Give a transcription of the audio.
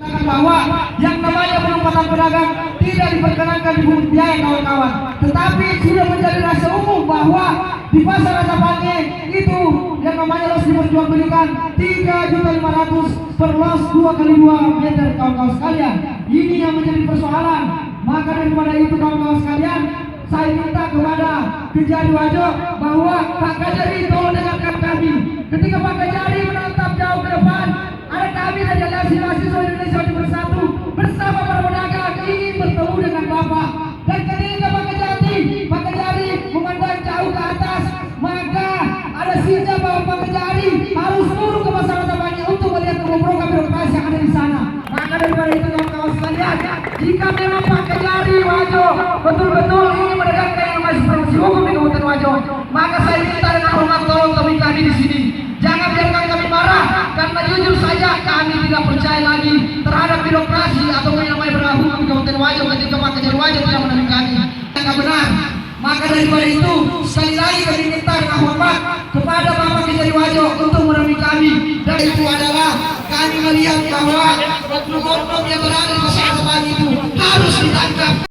bahwa yang namanya penempatan pedagang tidak diperkenankan dipungut biaya kawan-kawan, tetapi sudah menjadi rahasia umum bahwa di pasar Antapani itu yang namanya los diperjualbelikan 3.500.000 per los 2x2 meter kawan-kawan sekalian. Ini yang menjadi persoalan. Maka daripada itu kawan-kawan sekalian, saya minta kepada Kejari Wajo bahwa Pak Kejari tolong dengarkan kami. Ketika Pak Kejari menatap jauh ke depan, ada kami dari Aliansi Mahasiswa Indonesia Maju Bersatu bersama para pedagang ingin bertemu dengan Bapak. Dan ketika Pak Kejari memandang jauh ke atas, maka ada sinyal bahwa Pak Kejari harus turun ke pasar Antapani untuk melihat program birokrasi yang ada di sana. Maka daripada itu kawan-kawan sekalian, jika memang Pak Kejari Wajo betul-betul ingin menegakkan yang masih profesi hukum di Kabupaten Wajo, maka saya minta dengan hormat tolong temui kami di sini. Jangan biarkan kami marah, karena jujur saja kami tidak percaya lagi terhadap birokrasi atau yang namanya penegak hukum di Kabupaten Wajo ketika Pak Kejari Wajo tidak menemui kami. Yang benar. Maka daripada itu sekali lagi kami minta dengan hormat kepada Bapak Kejari Wajo untuk menemui kami. Dan itu adalah kami melihat bahwa oknum-oknum yang berada di pasar Antapani itu harus ditangkap.